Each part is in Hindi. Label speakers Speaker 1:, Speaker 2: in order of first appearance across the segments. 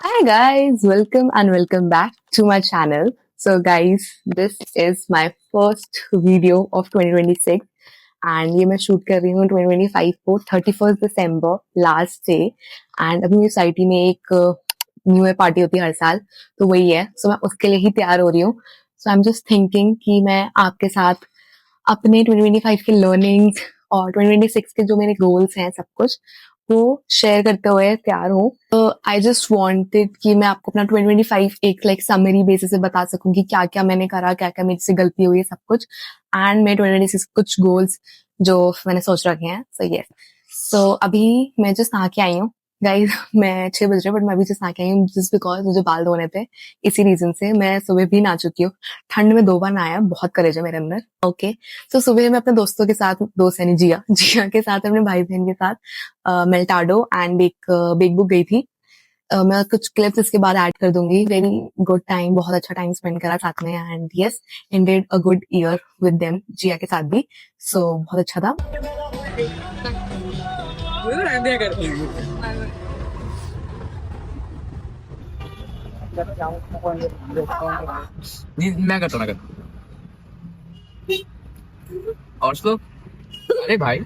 Speaker 1: Hi guys, welcome and welcome back to my channel. So guys, this is my first video of 2026 and ये मैं शूट कर रही हूँ 2025 को 31st December last day and अभी मेरी सोसाइटी में एक न्यू ईयर पार्टी होती है हर साल तो वही है सो मैं उसके लिए ही तैयार हो रही हूँ सो आई एम जस्ट थिंकिंग कि मैं आपके साथ अपने 2025 के लर्निंग्स और 2026 के जो मेरे गोल्स हैं सब कुछ वो शेयर करते हुए तैयार हूँ तो आई जस्ट वांटेड कि मैं आपको अपना 2025 एक लाइक समरी बेसिस से बता सकूं कि क्या क्या मैंने करा क्या क्या मेरे से गलती हुई है सब कुछ एंड मेरे 2026 कुछ गोल्स जो मैंने सोच रखे हैं सो यस सो अभी मैं जस्ट नहा के आई हूँ गाइस मैं 6 बज रहे बट मैं अभी जस्ट नहा के आई हूँ जस्ट बिकॉज मुझे बाल धोने थे इसी रीजन से मैं सुबह भी नहा चुकी हूँ ठंड में 2 बार नहाया बहुत करेज है मेरे अंदर ओके तो सुबह मैं अपने दोस्तों के साथ दोस्त यानी जिया जिया के साथ अपने भाई बहन के साथ मेल्टाडो एंड एक बिग बुक गई थी मैं कुछ क्लिप्स इसके बाद ऐड कर दूंगी वेरी गुड टाइम बहुत अच्छा टाइम स्पेंड करा साथ में and yes ended a good year with them Jiya के साथ भी सो बहुत अच्छा था
Speaker 2: नहीं मैं करता ना कर और तो अरे भाई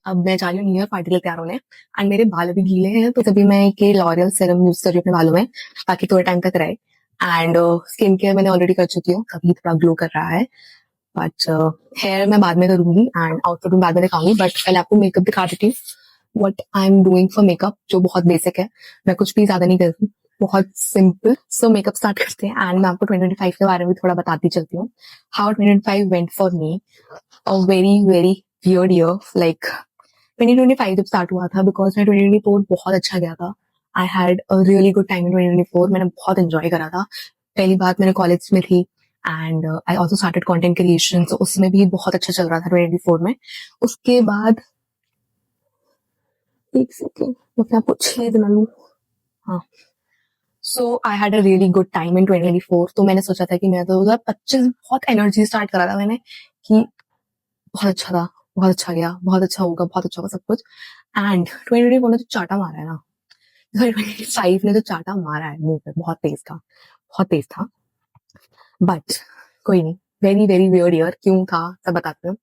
Speaker 1: अब मैं जा रही हूँ न्यू ईयर पार्टी के लिए तैयार होने एंड मेरे बाल अभी गीले हैं तो तभी मैं एक लॉरियल सीरम यूज कर रही हूँ अपने बालों में ताकि थोड़े टाइम तक रहे एंड स्किन केयर मैंने ऑलरेडी कर चुकी हूँ तभी थोड़ा ग्लो कर रहा है बट हेयर मैं बाद में करूंगी एंड आउटफिट में बाद में दिखाऊंगी बट पहले आपको मेकअप दिखा देती हूँ what I am doing for makeup जो बहुत बेसिक है मैं कुछ भी ज्यादा नहीं करती बहुत सिंपल सो मेकअप स्टार्ट करते हैं एंड मैं आपको 2025 के बारे में थोड़ा बताती चलती हूँ how 2025 went for me a very very weird year like 2025 जब स्टार्ट हुआ था बिकॉज मैं 2024 बहुत अच्छा गया था आई had a really good time in 2024 मैंने बहुत एंजॉय करा था पहली बात मैंने कॉलेज में थी and I also started content creation तो उसमें भी बहुत अच्छा चल रहा था 2024 में उसके बाद एक सेकेंड मैं अपने आपको 6 दिन लूँ हाँ so I had a really good time in 2024 तो मैंने सोचा था कि मैं 2025 बहुत एनर्जी स्टार्ट करा था मैंने कि बहुत अच्छा था बहुत अच्छा गया बहुत अच्छा होगा बहुत अच्छा होगा सब कुछ एंड 2024 ने जो चाटा मारा है ना 2025 ने जो चाटा मारा है मुंह पे बहुत तेज था बट कोई नहीं वेरी वेरी वियर्ड ईयर क्यों था सब बताते हैं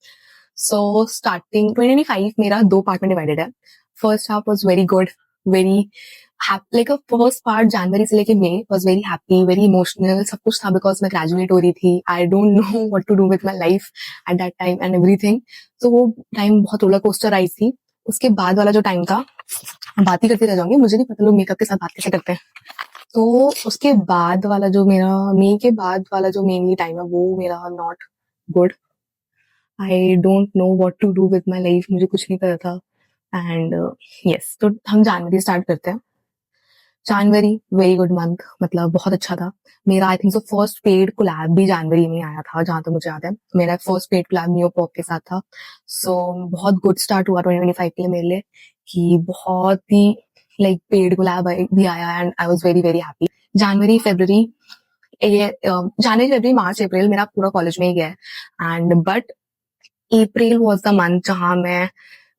Speaker 1: सो स्टार्टिंग 2025 मेरा 2 पार्ट में डिवाइडेड है first half was very good very like first part जनवरी से लेके मई was very happy very emotional सब कुछ था बिकॉज मैं ग्रेजुएट हो रही थी I don't know what to do with my life at that time and everything तो वो टाइम बहुत रोलर कोस्टर आई थी उसके बाद वाला जो टाइम था बात ही करती रह जाऊंगी मुझे नहीं पता लोग मेकअप के साथ बात कैसे करते हैं तो उसके बाद वाला जो मेरा मई के बाद वाला जो मेनली टाइम है वो मेरा not good I don't know what to do with my life मुझे कुछ नहीं पता था एंड यस तो हम जनवरी स्टार्ट करते हैं जनवरी वेरी गुड मंथ मतलब बहुत अच्छा था मेरा I think so first paid collab भी जनवरी में आया था जहां तक मुझे याद है मेरा first paid collab new pop के साथ था सो बहुत गुड स्टार्ट हुआ 2025 के लिए मेरे लिए कि बहुत ही लाइक पेड कोलैब भी आया and I was very very happy जनवरी फरवरी ये जनवरी फरवरी मार्च अप्रैल मेरा पूरा कॉलेज में ही गया and but April was the month जहां मैं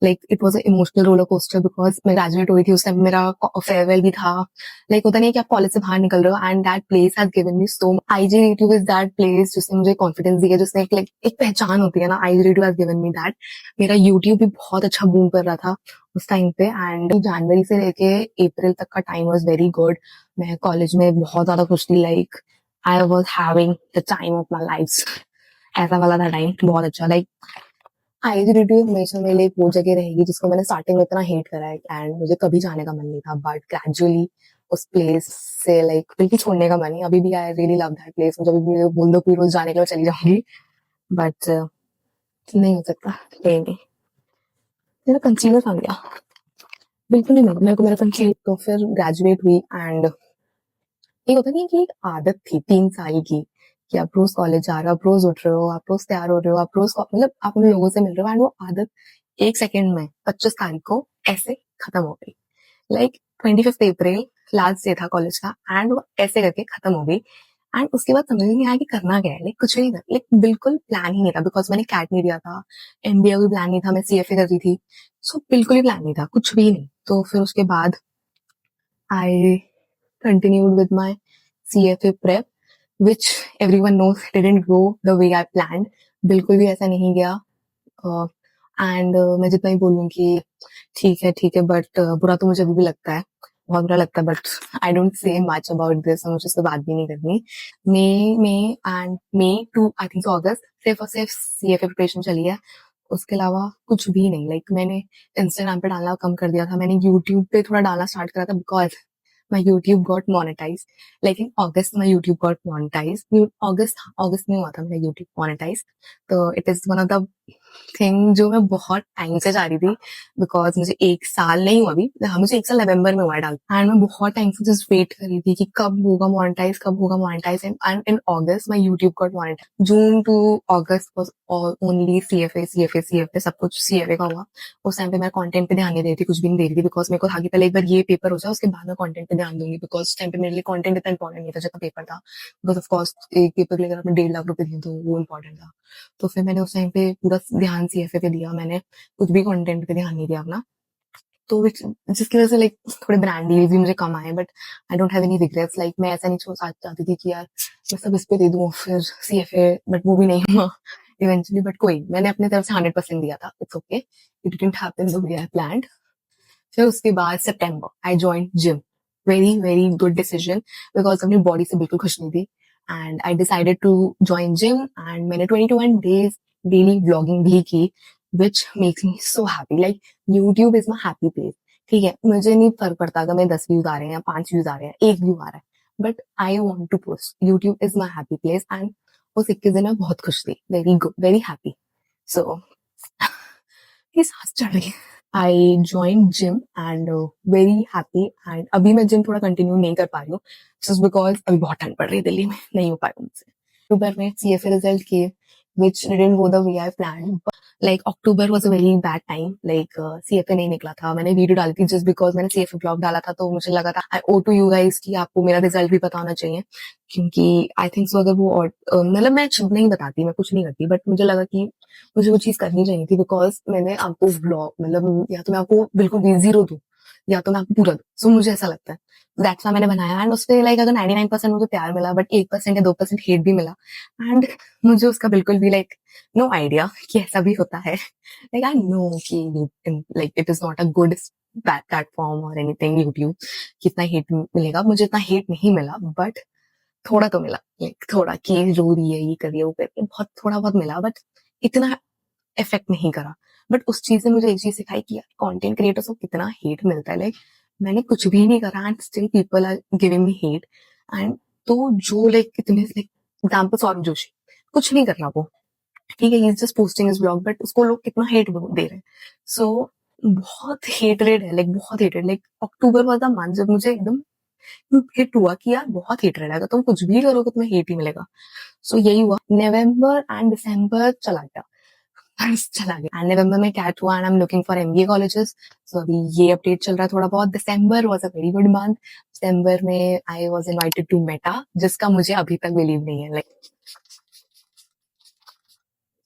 Speaker 1: like it was a emotional roller coaster because मैं ग्रेजुएट हुई थी उस टाइम मेरा फेयरवेल भी था लाइक होता नहीं कि आप कॉलेज से बाहर निकल रहे हो and that place has given me so आईजीरेटिव इज दैट प्लेस जिसने मुझे कॉन्फिडेंस दिया जिसने एक लाइक एक पहचान होती है ना आईजीरेटिव हैज गिवन मी दैट मेरा यूट्यूब भी बहुत अच्छा बूम कर रहा था उस टाइम पे एंड जनवरी से लेके अप्रैल तक का टाइम वाज वेरी गुड मैं कॉलेज में बहुत ज्यादा खुश थी like I was having the time of my life ऐसा वाला था टाइम बहुत अच्छा लाइक आइडेंटिटी हमेशा मेरे लिए एक वो जगह रहेगी जिसको मैंने स्टार्टिंग में इतना हेट करा है एंड मुझे कभी जाने का मन नहीं था बट ग्रेजुअली उस प्लेस से लाइक बिल्कुल छोड़ने का मन नहीं अभी भी I really love that place मुझे अभी भी बोल दो कोई रोज जाने के लिए चली जाऊंगी बट नहीं हो सकता कहेंगे मेरा कंसीलर आ गया बिल्कुल नहीं मिला मेरे को मेरा कंसीलर तो फिर ग्रेजुएट हुई एंड एक होता नहीं कि एक आदत थी 3 साल की कि आप रोज कॉलेज जा रहे हो आप रोज उठ रहे हो आप रोज तैयार हो रहे हो आप रोज मतलब आप उन लोगों से मिल रहे हो एंड वो आदत 1 सेकेंड में 25 तारीख को ऐसे खत्म हो गई लाइक 25 अप्रैल लास्ट डे था कॉलेज का एंड वो ऐसे करके खत्म हो गई एंड उसके बाद समझ नहीं आया कि करना क्या है लाइक कुछ नहीं कर लाइक बिल्कुल प्लान ही नहीं था बिकॉज मैंने कैट नहीं दिया था एमबीए भी प्लान नहीं था मैं सीएफए कर रही थी सो बिल्कुल ही प्लान नहीं था कुछ भी नहीं तो फिर उसके बाद आई continued with my CFA prep, which everyone knows didn't go the way I planned. बिल्कुल भी ऐसा नहीं गया. एंड मैं जितना ही बोलूँ कि ठीक है बट बुरा तो मुझे अभी भी लगता है, बहुत बुरा लगता है, but I don't say much about this, मुझे इससे बात भी नहीं करनी. मई टू आई थिंक अगस्त सिर्फ और सिर्फ CFA प्रिपरेशन चली है. उसके अलावा कुछ भी नहीं. लाइक मैंने इंस्टाग्राम पे डालना कम कर दिया था, मैंने यूट्यूब पे थोड़ा डालना स्टार्ट करा था because my YouTube got monetized. Like in August, my YouTube got monetized. August में हुआ था मेरा YouTube monetized. तो it is one of the thing जो मैं बहुत टाइम से चाह रही थी, बिकॉज मुझे 1 साल नहीं हुआ अभी, हाँ मुझे 1 साल नवंबर में हुआ डाल. एंड मैं बहुत टाइम से जस्ट वेट कर रही थी कि कब होगा monetize. And in August my YouTube got monetize. June to August was only CFA सब कुछ CFA का हुआ. उस टाइम पे मैं कंटेंट पे ध्यान नहीं दे रही थी, कुछ भी नहीं दे रही थी, बिकॉज मेरे को था कि पहले एक बार ये पेपर हो जाए उसके बाद मैं कंटेंट पे ध्यान दूंगी, बिकॉज उस टाइम पे मेरे लिए कंटेंट इतना इंपॉर्टेंट नहीं था जितना पेपर था. बिकॉज ऑफ कोर्स एक पेपर के लिए अगर आपने 1.5 लाख रुपए दिए तो वो इंपॉर्टेंट था. तो फिर मैंने उस टाइम पे पूरा ध्यान CFA पे दिया, मैंने कुछ भी कंटेंट पे ध्यान नहीं दिया अपना. तो जिसकी वजह से लाइक थोड़े ब्रांड डील्स भी मुझे कम आए, but I don't have any regrets. Like मैं ऐसा नहीं चाहती थी कि यार मैं सब इस पे दे दूं फिर CFA, बट वो भी नहीं हुआ इवेंचुअली. बट कोई, मैंने अपने तरफ से 100% दिया था. It's okay, it didn't happen the way I planned. फिर उसके बाद सितंबर I joined gym. Very very good decision, because अपनी बॉडी से बिल्कुल खुश नहीं थी. And I decided to join gym. And मैंने 21 डेज डेली ब्लॉगिंग भी की, which makes me so happy. Like YouTube is my happy place. ठीक है, मुझे नहीं फर्क पड़ता अगर मेरे 10 व्यूज आ रहे हैं या 5 व्यूज आ रहे हैं, 1 व्यू आ रहा है, but I want to post. YouTube is my happy place. And उस 21 दिन मैं बहुत खुश थी, very good, very happy. So ये सांस चढ़ रही है. I join gym and very happy. And अभी मैं जिम थोड़ा कंटिन्यू नहीं कर पा रही हूँ, जस्ट बिकॉज अभी बहुत ठंड पड़ रही है दिल्ली में, नहीं हो पाया मुझसे. अक्टूबर में CFA रिजल्ट किए, which didn't go the way I planned. But like October was a very bad time. Like CFA नहीं निकला था, मैंने वीडियो डाली थी just because मैंने CFA ब्लॉग डाला था, तो मुझे लगा था I owe to you guys कि आपको मेरा रिजल्ट भी पता होना चाहिए, क्योंकि आई थिंक सो अगर वो मतलब मैं नहीं बताती, मैं कुछ नहीं करती, बट मुझे लगा कि मुझे वो चीज करनी चाहिए थी, बिकॉज मैंने आपको ब्लॉग मतलब या तो मैं आपको बिल्कुल भी जीरो दूं या तो मैं आपको पूरा दूं. सो मुझे ऐसा लगता है, दैट्स व्हाई मैंने बनाया. एंड उस पर लाइक अगर 99% मुझे प्यार मिला, बट 1% या 2% हेट भी मिला, एंड मुझे उसका बिल्कुल भी लाइक नो आइडिया कि ऐसा भी होता है. लाइक आई नो कि like it is not a good platform और एनीथिंग यूट्यूब, कितना हेट मिलेगा. मुझे इतना हेट नहीं मिला, बट थोड़ा तो मिला. लाइक थोड़ा कि रो रही है, ये कर रही है, वो कर रही है, बहुत थोड़ा बहुत मिला, बट इतना इफेक्ट नहीं करा. बट उस चीज ने मुझे एक चीज सिखाई कि यार कंटेंट क्रिएटर्स को कितना हेट मिलता है. लाइक मैंने कुछ भी नहीं करा and still people are giving me hate. And तो जो लाइक इतने लाइक एग्जाम्पल सौरभ जोशी, कुछ नहीं कर रहा वो, ठीक है, he is just posting his blog, but उसको लोग कितना हेट दे रहे हैं. सो बहुत हेटरेड है, लाइक बहुत hated. Like October was the month जब मुझे एकदम हिट हुआ कि यार बहुत हेटरेड है, तुम कुछ भी करोगे तुम्हें हेट ही मिलेगा. सो यही हुआ. नवंबर एंड दिसंबर चला गया, चला गया. एंड नवंबर में कैट हुआ and I am looking for MBA colleges. So अभी ये अपडेट चल रहा है थोड़ा बहुत. December was a very good month. दिसंबर में I was invited to Meta, जिसका मुझे अभी तक बिलीव नहीं है. लाइक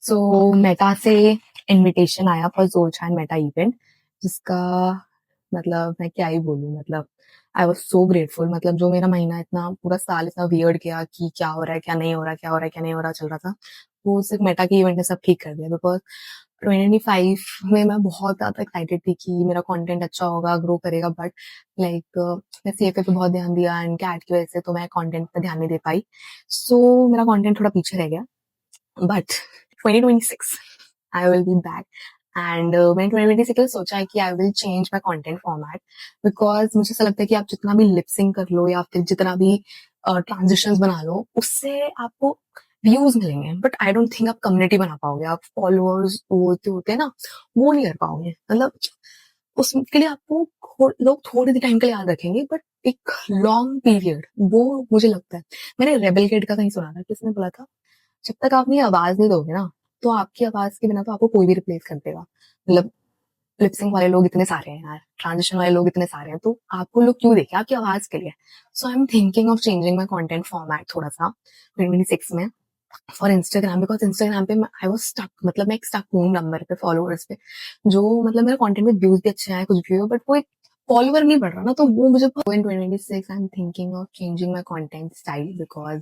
Speaker 1: सो मेटा से इनविटेशन आया फॉर जोरचैन मेटा इवेंट, जिसका मतलब मैं क्या ही बोलूं. मतलब आई वॉज सो ग्रेटफुल. मतलब जो मेरा महीना इतना पूरा साल इतना वियर्ड गया कि क्या हो रहा है क्या नहीं हो रहा, क्या हो रहा है क्या नहीं हो रहा चल रहा था, वो सिर्फ मेटा के इवेंट ने सब ठीक कर दिया. बिकॉज 2025 में मैं बहुत ज्यादा एक्साइटेड थी कि मेरा कंटेंट अच्छा होगा, ग्रो करेगा, बट लाइक मैं CFA पे बहुत ध्यान दिया एंड कैट की वजह से तो मैं कंटेंट पे ध्यान नहीं दे पाई. सो मेरा कंटेंट थोड़ा पीछे रह गया. But 2026 I will be back. And मैंने 2026 में सोचा है कि I will change my content format, because मुझे ऐसा लगता है कि आप जितना भी लिपसिंग कर लो या फिर जितना भी ट्रांजिशंस बना लो, उससे आपको व्यूज मिलेंगे, बट आई डोंट थिंक आप कम्युनिटी बना पाओगे. आप फॉलोअर्स होते हैं ना, वो नहीं कर पाओगे. मतलब उसके लिए आपको लोग थोड़े टाइम के लिए याद रखेंगे, बट एक लॉन्ग पीरियड, वो मुझे लगता है. मैंने रेबल किड का कहीं सुना था, किसने बोला था, जब तक आप ये आवाज नहीं दोगे ना, तो आपकी आवाज के बिना तो आपको कोई भी रिप्लेस कर देगा. मतलब लिपसिंग वाले लोग इतने सारे हैं यार, ट्रांजिशन वाले लोग इतने सारे हैं, तो आपको लोग क्यों देखे आपकी आवाज के लिए. So I am thinking of changing my content format थोड़ा सा 2026 में फॉर इंस्टाग्राम, बिकॉज इंस्टाग्राम पे आई वॉज स्टक. मतलब मैं एक स्टक हूँ नंबर पे, फॉलोअर्स पे, जो मतलब मेरा कॉन्टेंट में व्यूज भी अच्छे आए, कुछ भी हो, बट वो एक फॉलोवर नहीं बढ़ रहा ना, तो वो मुझे इन 2026 आई am thinking of changing my content style because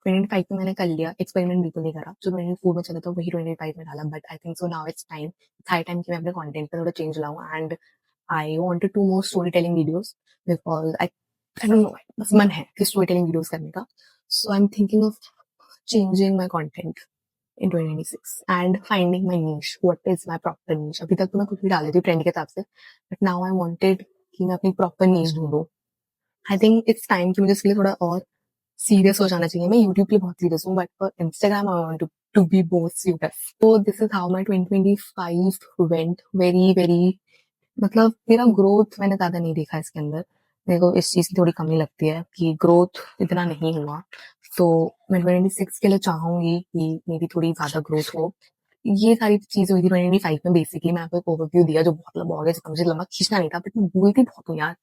Speaker 1: 2025 में मैंने कर लिया, एक्सपेरिमेंट बिल्कुल नहीं करा, जो 2024 में चला था वही 2025 में डाला, but I think so now it's time, high time कि मैं अपने कंटेंट पे थोड़ा चेंज लाऊं and I wanted to more story telling videos because I don't know, बस मन है कि स्टोरी टेलिंग वीडियोस करने का, so I am thinking of changing my content in 2026 and finding my niche. What is my proper niche? अभी तक तो मैं कुछ भी डाल देती हूँ ट्रेंड के हिसाब से, but now I wanted कि मैं अपनी proper niche ढूंढूं. I think it's time कि मुझे इसके लिए थोड़ा और सीरियस हो जाना चाहिए. मैं यूट्यूब के लिए बहुत सीरियस हूँ, but for Instagram I want to be both serious. So this is how my 2025 went. Very मतलब मेरा ग्रोथ मैंने ज्यादा नहीं देखा इसके अंदर. मेरे को इस चीज की थोड़ी कमी लगती है कि ग्रोथ इतना नहीं हुआ. तो मैं 2026 के लिए चाहूंगी कि मेरी थोड़ी ज्यादा ग्रोथ हो. ये सारी चीजें हुई थी 2025 में. बेसिकली मैं आपको एक ओवरव्यू दिया जो बहुत लंबा हो गया, जिसका मुझे लंबा खींचना नहीं था, बट मैं बोलती बहुत हूँ यार.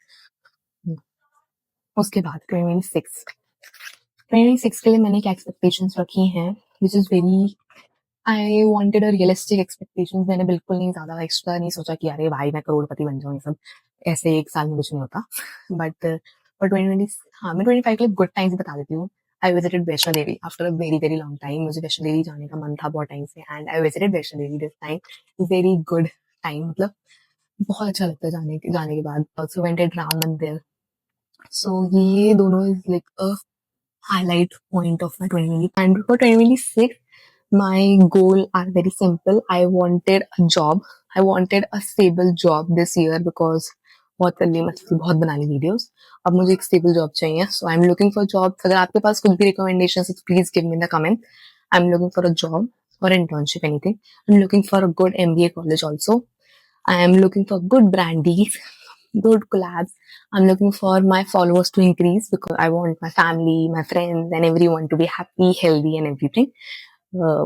Speaker 1: उसके बाद 2026 के लिए मैंने क्या एक्सपेक्टेशंस रखी हैं, which is very, I wanted a realistic expectations. मैंने बिल्कुल नहीं ज्यादा एक्स्ट्रा नहीं सोचा कि अरे भाई मैं करोड़पति बन जाऊँ, ये सब ऐसे एक साल में कुछ नहीं होता. बट फॉर 2020, हाँ मैं 25 के लिए गुड टाइम्स बता देती हूँ. I visited Vaishno Devi after a very long time. मुझे वैष्णो देवी जाने का मन था बहुत टाइम से and I visited Vaishno Devi this time. Very good time, मतलब बहुत अच्छा लगता है जाने के बाद. ऑल्सो वेंटेड राम मंदिर. सो ये दोनों is like a highlight point of my 2020. And for 2026, my goal are very simple. I wanted a job. I wanted a stable job this year because बहुत जल्दी मतलब बहुत बनानी वीडियोस. अब मुझे एक स्टेबल जॉब चाहिए. So I am looking for job. अगर आपके पास कुछ भी रिकमेंडेशन है please give me in the comment. I am looking for a job or internship, anything. I'm looking for a good MBA college also. I am looking for good brandies, good collabs. I'm looking for my followers to increase because I want my family, my friends and everyone to be happy, healthy and everything.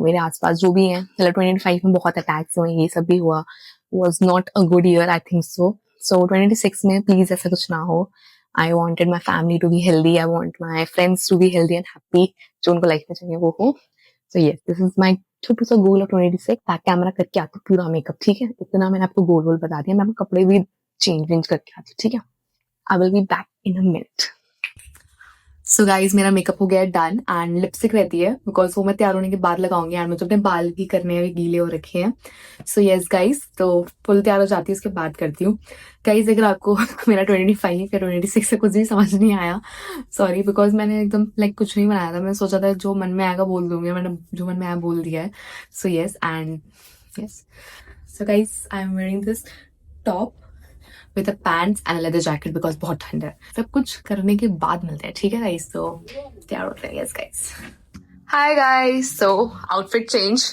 Speaker 1: मेरे आसपास जो भी हैं, मतलब 2025 में बहुत अटैक्स हुए, ये सब भी हुआ. Was not a good year, I think so. So 2026 में प्लीज ऐसा कुछ ना हो. I wanted my family to be healthy. I want my friends to be healthy and happy. जो उनको लाइफ में चाहिए वो हो. So yes, this is my छोटू सा गोल ऑफ 2026. बैक कैमरा करके आती हूँ पूरा मेकअप, ठीक है. इतना मैंने आपको गोल बता दिया. मैं आपको कपड़े भी चेंज करके आती हूँ, ठीक है. I will be back in a minute. So guys मेरा मेकअप हो गया डन एंड लिपस्टिक रहती है बिकॉज वो मैं तैयार होने के बाद लगाऊंगी एंड मुझे अपने बाल भी करने हैं, गीले हो रखे हैं. सो यस गाइज, तो फुल तैयार हो जाती है उसके बाद करती हूँ. गाइज अगर आपको मेरा 25 या 26 से कुछ भी समझ नहीं आया, सॉरी, बिकॉज मैंने एकदम लाइक कुछ नहीं बनाया था. मैंने सोचा था जो मन में आएगा बोल दूंगी, मैंने जो मन में आया बोल दिया है. So yes and yes, so guys I am wearing this top with a pants and a leather jacket because बहुत ठंड है. सब कुछ करने के बाद मिलते हैं, ठीक है गाइस. तो तैयार होते हैं. Yes guys, hi guys. So outfit change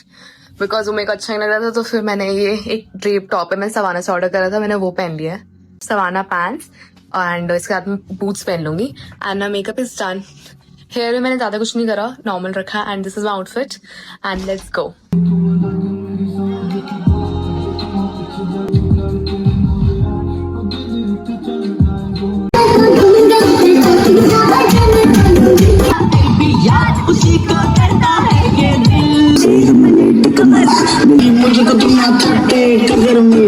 Speaker 1: because वो मेरे को अच्छा नहीं लग रहा था, तो फिर मैंने ये एक ड्रेप टॉप है, मैंने सवाना से ऑर्डर करा था, मैंने वो पहन लिया है. सवाना पैंट्स एंड इसके साथ में बूट्स पहन लूंगी and makeup is done. Hair में मैंने ज्यादा कुछ नहीं करा, नॉर्मल रखा and this is my outfit and let's go.
Speaker 3: उसी को करता है ये दिल. 1 मिनट कमर मुझको तुम थके कगर में